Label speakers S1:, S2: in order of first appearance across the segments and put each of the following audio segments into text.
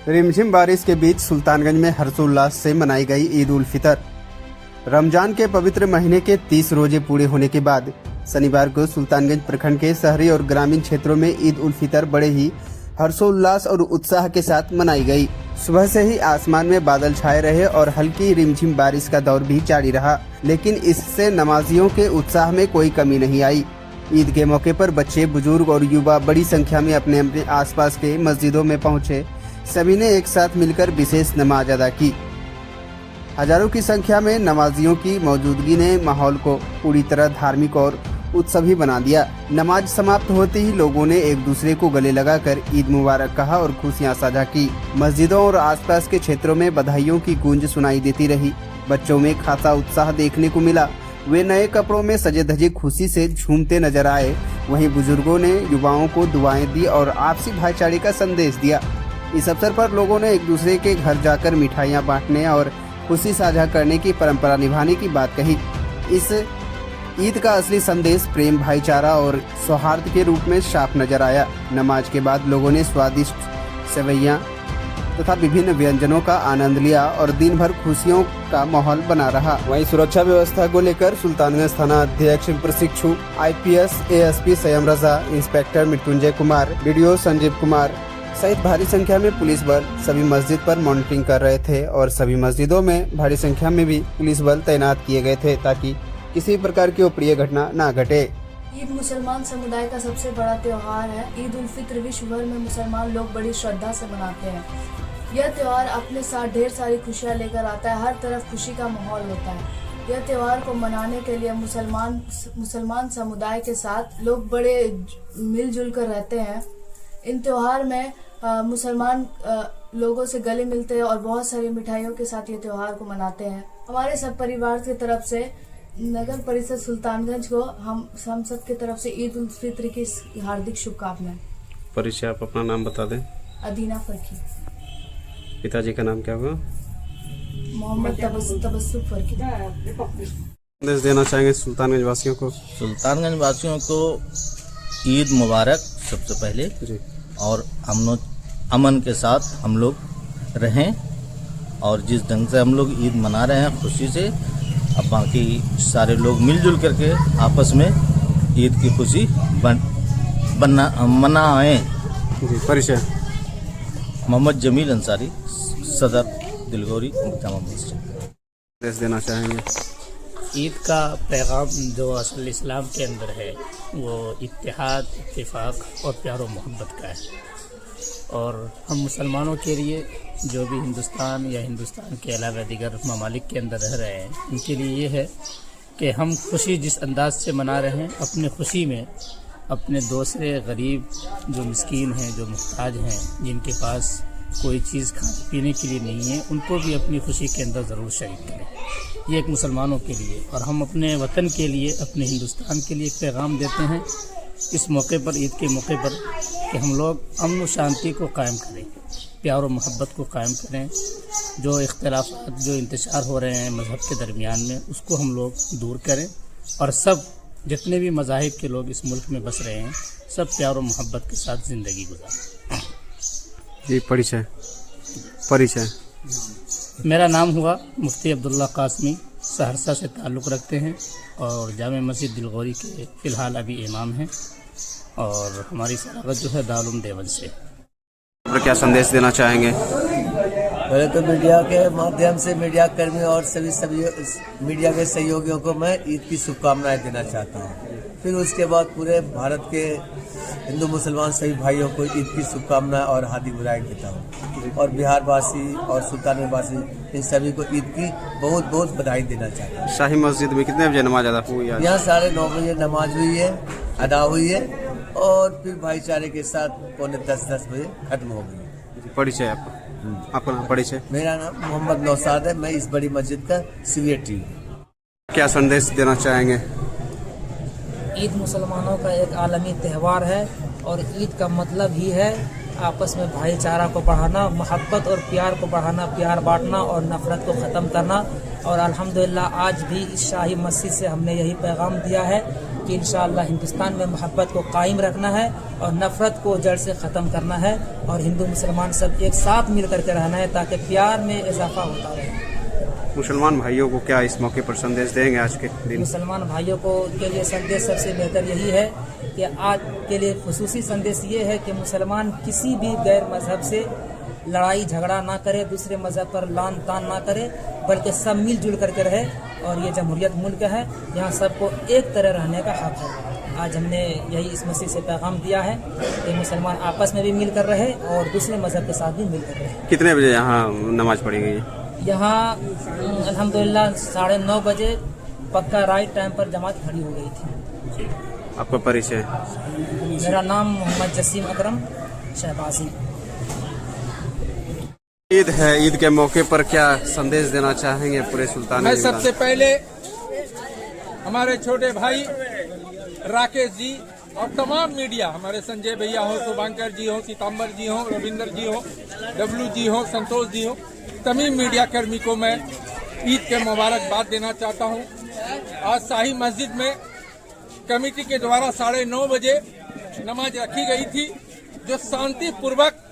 S1: रिमझिम बारिश के बीच सुल्तानगंज में हर्षोल्लास से मनाई गई ईद उल फितर। रमजान के पवित्र महीने के 30 रोजे पूरे होने के बाद शनिवार को सुल्तानगंज प्रखंड के शहरी और ग्रामीण क्षेत्रों में ईद उल फितर बड़े ही हर्षोल्लास और उत्साह के साथ मनाई गई। सुबह से ही आसमान में बादल छाए रहे और हल्की रिमझिम बारिश का दौर भी जारी रहा, लेकिन इससे नमाजियों के उत्साह में कोई कमी नहीं आई। ईद के मौके पर बच्चे, बुजुर्ग और युवा बड़ी संख्या में अपने अपने आसपास के मस्जिदों में पहुंचे। सभी ने एक साथ मिलकर विशेष नमाज अदा की। हजारों की संख्या में नमाजियों की मौजूदगी ने माहौल को पूरी तरह धार्मिक और उत्सवी बना दिया। नमाज समाप्त होते ही लोगों ने एक दूसरे को गले लगाकर ईद मुबारक कहा और खुशियां साझा की। मस्जिदों और आसपास के क्षेत्रों में बधाइयों की गूंज सुनाई देती रही। बच्चों में खासा उत्साह देखने को मिला। वे नए कपड़ों में सजे धजे खुशी से झूमते नजर आए। वहीं बुजुर्गों ने युवाओं को दुआएं दी और आपसी भाईचारे का संदेश दिया। इस अवसर पर लोगों ने एक दूसरे के घर जाकर मिठाइयां बांटने और खुशी साझा करने की परंपरा निभाने की बात कही। इस ईद का असली संदेश प्रेम, भाईचारा और सौहार्द के रूप में साफ नजर आया। नमाज के बाद लोगों ने स्वादिष्ट सेवैयां तथा विभिन्न व्यंजनों का आनंद लिया और दिन भर खुशियों का माहौल बना रहा। वहीं सुरक्षा व्यवस्था को लेकर सुल्तानगंज थाना अध्यक्ष प्रशिक्षु IPS ASP संयम रजा, इंस्पेक्टर मृत्युंजय कुमार, BDO संजीव कुमार सहित भारी संख्या में पुलिस बल सभी मस्जिद पर मॉनिटरिंग कर रहे थे और सभी मस्जिदों में भारी संख्या में भी पुलिस बल तैनात किए गए थे ताकि किसी प्रकार की अप्रिय घटना न घटे।
S2: ईद मुसलमान समुदाय का सबसे बड़ा त्योहार है। ईद उल फित्र विश्व भर में मुसलमान लोग बड़ी श्रद्धा से मनाते हैं। यह त्योहार अपने साथ ढेर सारी खुशियाँ लेकर आता है। हर तरफ खुशी का माहौल होता है। यह त्योहार को मनाने के लिए मुसलमान समुदाय के साथ लोग बड़े मिलजुल कर रहते हैं। इन त्योहार में मुसलमान लोगों से गले मिलते हैं और बहुत सारी मिठाइयों के साथ ये त्योहार को मनाते हैं। हमारे सब परिवार की तरफ से नगर परिषद सुल्तानगंज को हम सब की तरफ से ईद उल फित्र की हार्दिक शुभकामनाएं।
S1: परिचय आप अपना नाम बता दें।
S2: अदीना फरकी।
S1: पिताजी का नाम क्या होगा?
S2: मोहम्मद तबस्सुम फरकी।
S1: संदेश देना चाहेंगे सुल्तानगंज वासियों को?
S3: सुल्तानगंज वासियों को ईद मुबारक सबसे पहले
S1: जी।
S3: और हम लोग अमन के साथ हम लोग रहें और जिस ढंग से हम लोग ईद मना रहे हैं खुशी से, अब बाकी सारे लोग मिलजुल करके आपस में ईद की खुशी मनाएं।
S1: जी। परिचय?
S3: मोहम्मद जमील अंसारी, सदर दिलगोरी जामा मस्जिद।
S1: संदेश देना चाहेंगे?
S4: ईद का पैगाम जो असल इस्लाम के अंदर है वो इत्तेहाद, इत्तेफाक और प्यार और मोहब्बत का है। और हम मुसलमानों के लिए जो भी हिंदुस्तान या हिंदुस्तान के अलावा दीगर ममालिक के अंदर रह रहे हैं, उनके लिए ये है कि हम खुशी जिस अंदाज से मना रहे हैं, अपने खुशी में अपने दूसरे गरीब जो मिस्कीन हैं, जो मुहताज हैं, जिनके पास कोई चीज़ खाने पीने के लिए नहीं है, उनको भी अपनी खुशी के अंदर ज़रूर शरीक करें। ये एक मुसलमानों के लिए और हम अपने वतन के लिए, अपने हिंदुस्तान के लिए एक पैगाम देते हैं इस मौके पर, ईद के मौके पर, कि हम लोग अमन और शांति को कायम करें, प्यार और मोहब्बत को कायम करें। जो इख्तिलाफ़ात जो इंतशार हो रहे हैं मज़हब के दरमियान में, उसको हम लोग दूर करें और सब जितने भी मज़ाहिब के लोग इस मुल्क में बस रहे हैं, सब प्यार और मोहब्बत के साथ ज़िंदगी गुजारें।
S1: जी। परिचय?
S4: मेरा नाम हुआ मुफ्ती अब्दुल्ला कासमी, सहरसा से ताल्लुक़ रखते हैं और जामे मस्जिद दिलगोरी के फ़िलहाल अभी इमाम हैं और हमारी सरागत जो है दारुल देवबंद से।
S1: क्या संदेश देना चाहेंगे?
S5: पहले तो मीडिया के माध्यम से मीडिया कर्मी और सभी मीडिया के सहयोगियों को मैं ईद की शुभकामनाएं देना चाहता हूं। फिर उसके बाद पूरे भारत के हिंदू मुसलमान सभी भाइयों को ईद की शुभकामनाएं और हार्दिक बधाई देता हूं और बिहार वासी और सुल्तानगंज वासी इन सभी को ईद की बहुत बहुत बधाई देना चाहता हूँ।
S1: शाही मस्जिद में कितने बजे नमाज अदा हुई?
S5: यहाँ 9:30 बजे नमाज हुई है, अदा हुई है और फिर भाईचारे के साथ 9:45-10 बजे खत्म हो गई।
S1: परिचय आपका? अपना परिचय?
S5: मेरा नाम मोहम्मद नौसाद है, मैं इस बड़ी मस्जिद का सेक्रेटरी हूँ।
S1: क्या संदेश देना चाहेंगे?
S6: ईद मुसलमानों का एक आलमी त्यौहार है और ईद का मतलब ही है आपस में भाईचारा को बढ़ाना, मोहब्बत और प्यार को बढ़ाना, प्यार बांटना और नफरत को ख़त्म करना। और अल्हम्दुलिल्लाह आज भी इस शाही मस्जिद से हमने यही पैगाम दिया है कि इंशाअल्लाह हिंदुस्तान में मोहब्बत को कायम रखना है और नफ़रत को जड़ से ख़त्म करना है और हिंदू मुसलमान सब एक साथ मिल करके रहना है ताकि प्यार में इजाफा होता रहे।
S1: मुसलमान भाइयों को क्या इस मौके पर संदेश देंगे आज के दिन?
S6: मुसलमान भाइयों को के लिए संदेश सबसे बेहतर यही है कि आज के लिए खुसूसी संदेश ये है कि मुसलमान किसी भी गैर मजहब से लड़ाई झगड़ा ना करे, दूसरे मजहब पर लान तान ना करे, बल्कि सब मिलजुल करके रहे। और ये जमहूरियत मुल्क है, यहाँ सबको एक तरह रहने का हक है। आज हमने यही इस मस्जिद से पैगाम दिया है कि मुसलमान आपस में भी मिलकर रहे और दूसरे मजहब के साथ भी मिलकर रहे।
S1: कितने बजे यहाँ नमाज पढ़ी गई?
S6: यहाँ अल्हम्दुलिल्लाह 9:30 बजे पक्का राइट टाइम पर जमात खड़ी हो गई थी।
S1: आपका परिचय?
S6: मेरा नाम मोहम्मद जसीम अकरम शहबाजी।
S1: ईद है, ईद के मौके पर क्या संदेश देना चाहेंगे पूरे सुल्तान?
S7: मैं सबसे पहले हमारे छोटे भाई राकेश जी और तमाम मीडिया, हमारे संजय भैया हो, शुभांकर जी हो, सीताम्बर जी हो, रविंदर जी हो, डब्लू जी हो, संतोष जी हो, तमाम मीडिया कर्मी को मैं ईद के मुबारकबाद देना चाहता हूं। आज शाही मस्जिद में कमेटी के द्वारा 9:30 बजे नमाज रखी गई थी, जो शांतिपूर्वक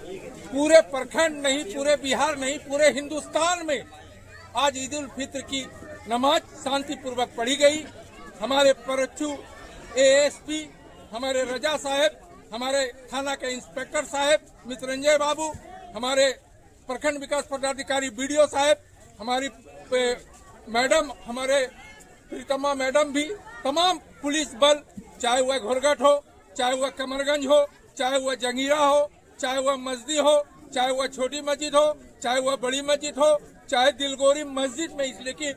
S7: पूरे प्रखंड नहीं, पूरे बिहार नहीं, पूरे हिंदुस्तान में आज ईद उल फित्र की नमाज शांतिपूर्वक पढ़ी गई। हमारे परचू एएसपी, हमारे रजा साहब, हमारे थाना के इंस्पेक्टर साहब मित्रंजय बाबू, हमारे प्रखंड विकास पदाधिकारी बीडीओ साहब, हमारी मैडम, हमारे प्रीतमा मैडम भी, तमाम पुलिस बल, चाहे वह घोरघट हो, चाहे वह कमरगंज हो, चाहे वह जंगीरा हो, चाहे वह मस्जिद हो, चाहे वह छोटी मस्जिद हो, चाहे वह बड़ी मस्जिद हो, चाहे दिलगोरी मस्जिद में, इसलिए कि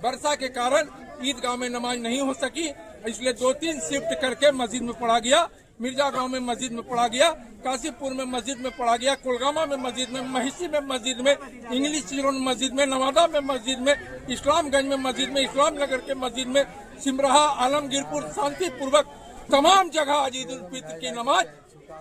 S7: वर्षा के कारण ईदगाह में नमाज नहीं हो सकी, इसलिए 2-3 शिफ्ट करके मस्जिद में पढ़ा गया। मिर्जा गांव में मस्जिद में पढ़ा गया, काशीपुर में मस्जिद में पढ़ा गया, कुलगामा में मस्जिद में, महिषी में मस्जिद में, इंग्लिश चिरोन मस्जिद में, नवादा में मस्जिद में, इस्लामगंज में मस्जिद में, इस्लाम नगर के मस्जिद में, सिमराहा, आलमगीरपुर, शांतिपूर्वक तमाम जगह आज ईद उल फित्र की नमाज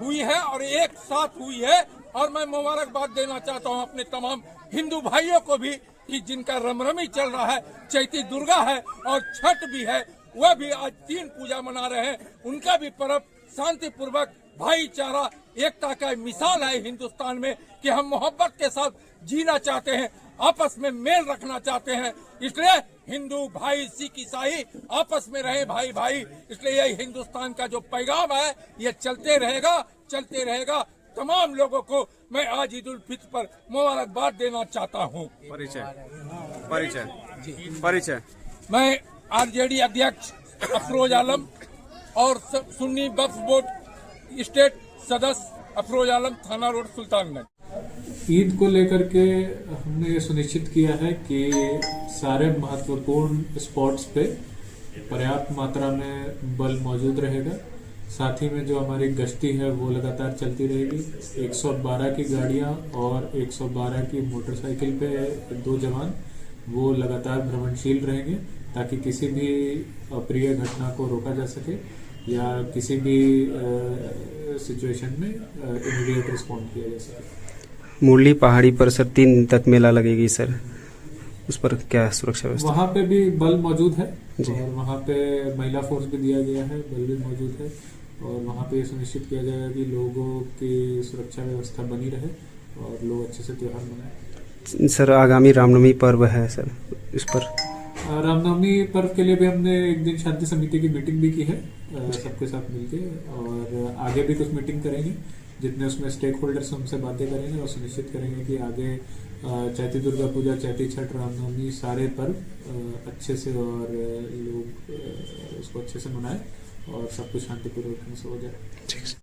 S7: हुई है और एक साथ हुई है। और मैं मुबारकबाद देना चाहता हूं अपने तमाम हिंदू भाइयों को भी कि जिनका रमरमी चल रहा है, चैती दुर्गा है और छठ भी है, वह भी आज 3 पूजा मना रहे हैं। उनका भी पर्व शांतिपूर्वक, भाईचारा, एकता का मिसाल है हिंदुस्तान में कि हम मोहब्बत के साथ जीना चाहते हैं, आपस में मेल रखना चाहते हैं। इसलिए हिंदू भाई, सिख, ईसाई आपस में रहे भाई भाई। इसलिए यही हिंदुस्तान का जो पैगाम है, ये चलते रहेगा, चलते रहेगा। तमाम लोगों को मैं आज ईद उल फित्र पर मुबारकबाद देना चाहता हूँ। परिचय मैं आरजेडी अध्यक्ष अफरोज आलम और सुन्नी वक्फ बोर्ड स्टेट सदस्य अफरोज आलम, थाना रोड, सुल्तानगंज।
S8: ईद को लेकर के हमने ये सुनिश्चित किया है कि सारे महत्वपूर्ण स्पॉट्स पे पर्याप्त मात्रा में बल मौजूद रहेगा। साथ ही में जो हमारी गश्ती है वो लगातार चलती रहेगी। 112 की गाड़ियां और 112 की मोटरसाइकिल पे 2 जवान वो लगातार भ्रमणशील रहेंगे ताकि किसी भी अप्रिय घटना को रोका जा सके या किसी भी सिचुएशन में इमीडिएट रिस्पॉन्ड किया जा सके।
S1: मुरली पहाड़ी पर सर 3 दिन तक मेला लगेगी सर, उस पर क्या सुरक्षा व्यवस्था?
S8: वहाँ पे भी बल मौजूद है
S1: जी।
S8: और वहाँ पे महिला फोर्स भी दिया गया है, बल भी मौजूद है और वहाँ पे सुनिश्चित किया जाएगा कि लोगों की सुरक्षा व्यवस्था बनी रहे और लोग अच्छे से त्योहार मनाएं।
S1: सर आगामी रामनवमी पर्व है सर, इस पर
S8: रामनवमी पर्व के लिए भी हमने एक दिन शांति समिति की मीटिंग भी की है सबके साथ मिलके, और आगे भी कुछ मीटिंग करेंगे जितने उसमें स्टेक होल्डर्स हमसे बातें करेंगे और सुनिश्चित करेंगे कि आगे चैती दुर्गा पूजा, चैती छठ, रामनवमी सारे पर्व अच्छे से और लोग उसको अच्छे से मनाएं और सब कुछ शांतिपूर्वक से हो जाए। ठीक है।